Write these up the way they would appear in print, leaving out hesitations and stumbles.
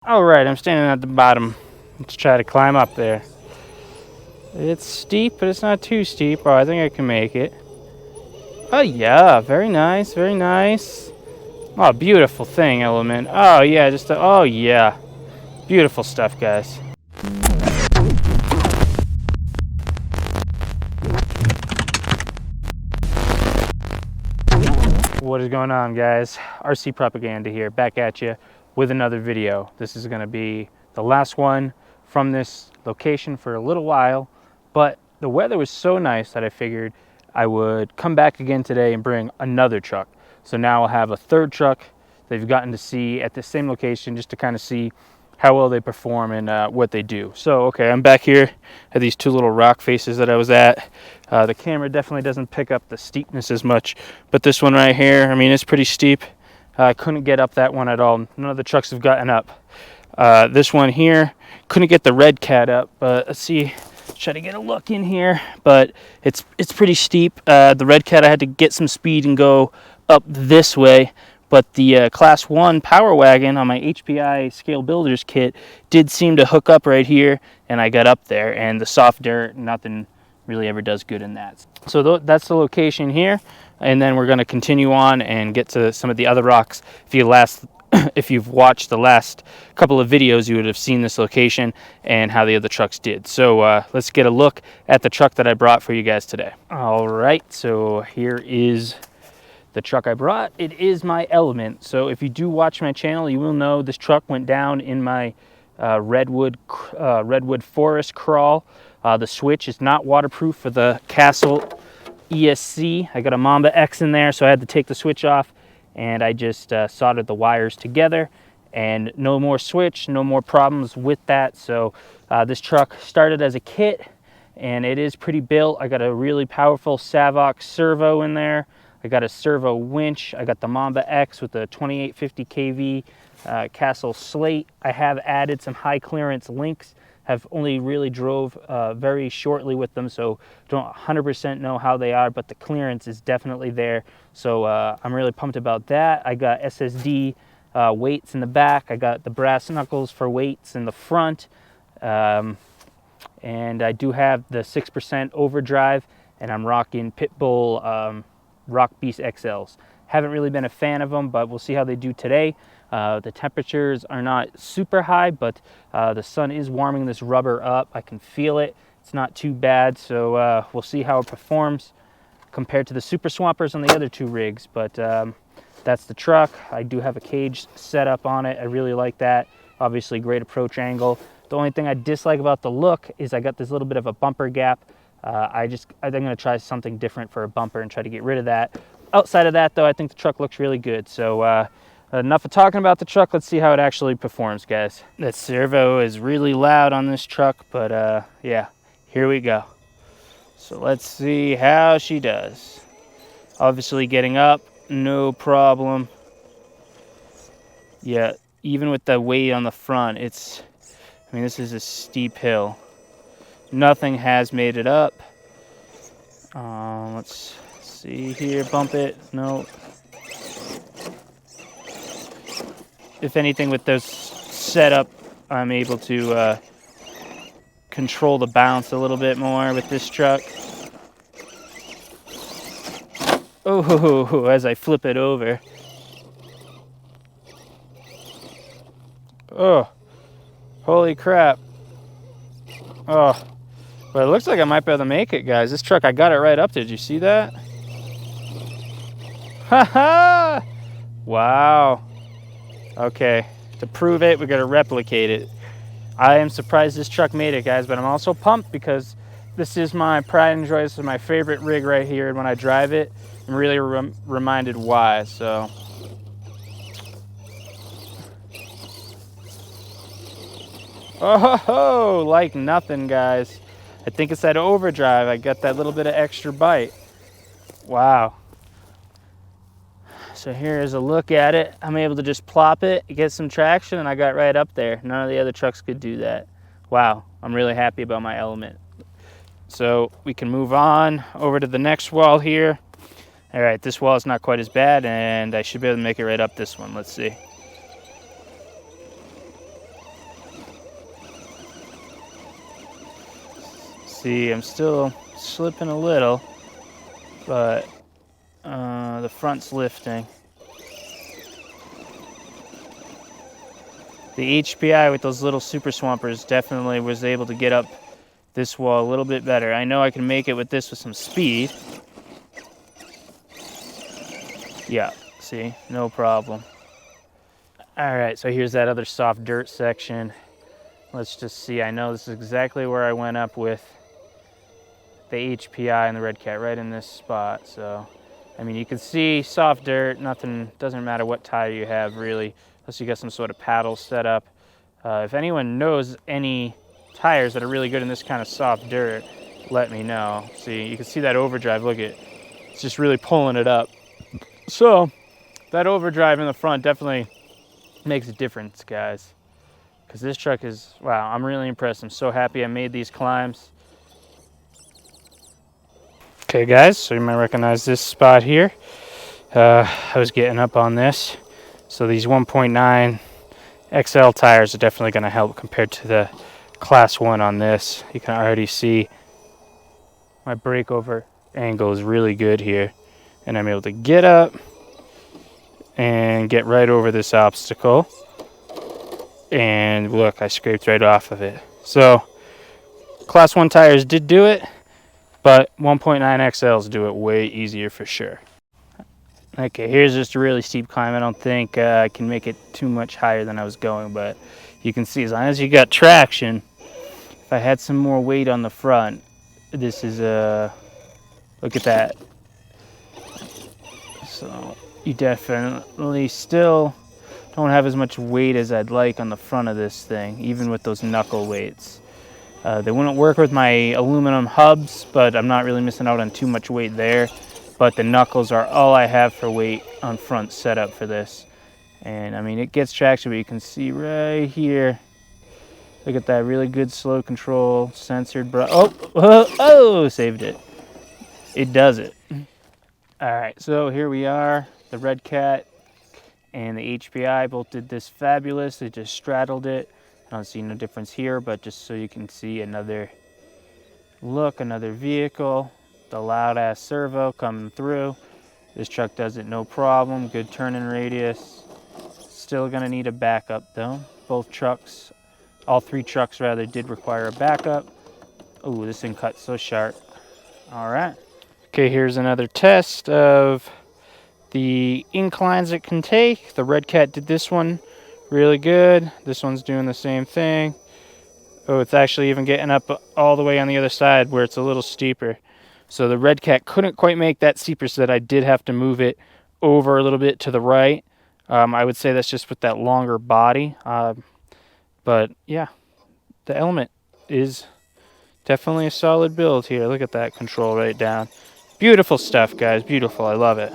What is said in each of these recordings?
All right, I'm standing at the bottom. Let's try to climb up there. It's steep, but it's not too steep. Oh, I think I can make it. Oh yeah, very nice, very nice. Oh, beautiful thing, Element. Oh yeah, oh yeah. Beautiful stuff, guys. What is going on, guys? RC Propaganda here, back at you with another video. This is going to be the last one from this location for a little while, but the weather was so nice that I figured I would come back again today and bring another truck. So now I'll have a third truck that you've gotten to see at the same location, just to kind of see how well they perform and what they do. So, okay, I'm back here at these two little rock faces that I was at. The camera definitely doesn't pick up the steepness as much, but this one right here, I mean, it's pretty steep. I couldn't get up that one at all. None of the trucks have gotten up. This one here, couldn't get the Redcat up, but let's see, try to get a look in here, but it's pretty steep. The Redcat, I had to get some speed and go up this way. But the Class 1 Power Wagon on my HPI Scale Builders kit did seem to hook up right here, and I got up there. And the soft dirt, nothing really ever does good in that. So that's the location here, and then we're going to continue on and get to some of the other rocks. If you've watched the last couple of videos, you would have seen this location and how the other trucks did. So let's get a look at the truck that I brought for you guys today. All right, so here is the truck I brought. It is my Element. So if you do watch my channel, you will know this truck went down in my redwood forest crawl. The switch is not waterproof for the Castle ESC. I got a Mamba X in there, so I had to take the switch off, and I just soldered the wires together, and no more switch, no more problems with that. So this truck started as a kit, and it is pretty built. I got a really powerful Savox servo in there. I got a servo winch. I got the Mamba X with the 2850 kV Castle slate. I have added some high clearance links. Have only really drove very shortly with them, so don't 100% know how they are, but the clearance is definitely there. So I'm really pumped about that. I got SSD weights in the back. I got the brass knuckles for weights in the front. And I do have the 6% overdrive, and I'm rocking Pitbull Rock Beast XLs. Haven't really been a fan of them, but we'll see how they do today. The temperatures are not super high, but the sun is warming this rubber up. I can feel it. It's not too bad, so we'll see how it performs compared to the Super Swampers on the other two rigs. But that's the truck. I do have a cage set up on it. I really like that. Obviously, great approach angle. The only thing I dislike about the look is I got this little bit of a bumper gap. I think I'm going to try something different for a bumper and try to get rid of that. Outside of that, though, I think the truck looks really good. So enough of talking about the truck. Let's see how it actually performs, guys. That servo is really loud on this truck, but yeah, here we go. So let's see how she does. Obviously getting up, no problem. Yeah, even with the weight on the front, I mean, this is a steep hill. Nothing has made it up. Let's see here, bump it, no. If anything, with this setup, I'm able to control the bounce a little bit more with this truck. Oh, as I flip it over. Oh, holy crap. Oh. But it looks like I might be able to make it, guys. This truck, I got it right up there. Did you see that? Ha ha! Wow. Okay. To prove it, we got to replicate it. I am surprised this truck made it, guys, but I'm also pumped because this is my pride and joy. This is my favorite rig right here. And when I drive it, I'm really reminded why. So. Oh, like nothing, guys. I think it's that overdrive. I got that little bit of extra bite. Wow. So here's a look at it. I'm able to just plop it, get some traction, and I got right up there. None of the other trucks could do that. Wow, I'm really happy about my Element. So we can move on over to the next wall here. All right, this wall is not quite as bad, and I should be able to make it right up this one. Let's see. see I'm still slipping a little, but the front's lifting. The HPI with those little super swampers definitely was able to get up this wall a little bit better. I know I can make it with this with some speed. Yeah, see, no problem. All right, so here's that other soft dirt section. Let's just see. I know this is exactly where I went up with the HPI and the Redcat, right in this spot. So, I mean, you can see soft dirt, nothing, doesn't matter what tire you have really, unless you got some sort of paddle set up. If anyone knows any tires that are really good in this kind of soft dirt, let me know. See, you can see that overdrive, look at, it's just really pulling it up. So, that overdrive in the front definitely makes a difference, guys. Because this truck is, wow, I'm really impressed. I'm so happy I made these climbs. Okay, guys, so you might recognize this spot here. I was getting up on this. So these 1.9 XL tires are definitely going to help compared to the Class 1 on this. You can already see my breakover angle is really good here. And I'm able to get up and get right over this obstacle. And look, I scraped right off of it. So Class 1 tires did do it, but 1.9 XLs do it way easier for sure. Okay, here's just a really steep climb. I don't think I can make it too much higher than I was going, but you can see as long as you got traction, if I had some more weight on the front, this is look at that. So you definitely still don't have as much weight as I'd like on the front of this thing, even with those knuckle weights. They wouldn't work with my aluminum hubs, but I'm not really missing out on too much weight there. But the knuckles are all I have for weight on front setup for this. And I mean, it gets traction, but you can see right here. Look at that, really good slow control, censored oh, saved it. It does it. All right, so here we are. The Redcat and the HPI both did this fabulous. They just straddled it. I don't see no difference here, but just so you can see another look, another vehicle. The loud ass servo coming through. This truck does it no problem. Good turning radius. Still gonna need a backup though. Both trucks, all three trucks rather, did require a backup. Oh, this thing cuts so sharp. All right. Okay, here's another test of the inclines it can take. The Redcat did this one really good. This one's doing the same thing. Oh, it's actually even getting up all the way on the other side where it's a little steeper. So the Redcat couldn't quite make that steeper, so that I did have to move it over a little bit to the right. I would say that's just with that longer body. But yeah, the Element is definitely a solid build here. Look at that control right down. Beautiful stuff, guys. Beautiful. I love it.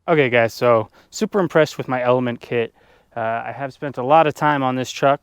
Okay guys, so super impressed with my Element kit. I have spent a lot of time on this truck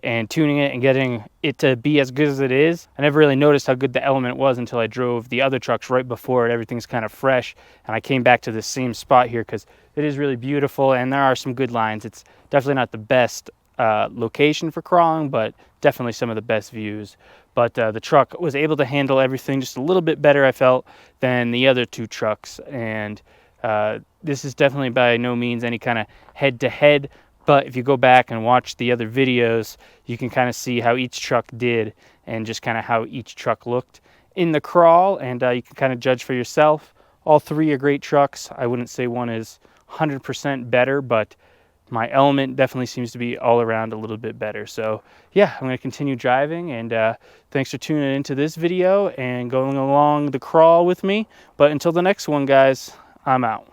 and tuning it and getting it to be as good as it is. I never really noticed how good the Element was until I drove the other trucks right before it. Everything's kind of fresh, and I came back to the same spot here because it is really beautiful and there are some good lines. It's definitely not the best location for crawling, but definitely some of the best views. But the truck was able to handle everything just a little bit better, I felt, than the other two trucks. And this is definitely by no means any kind of head-to-head, but if you go back and watch the other videos, you can kind of see how each truck did and just kind of how each truck looked in the crawl, and you can kind of judge for yourself. All three are great trucks. I wouldn't say one is 100% better, but my Element definitely seems to be all around a little bit better. So yeah, I'm going to continue driving, and thanks for tuning into this video and going along the crawl with me. But until the next one, guys, I'm out.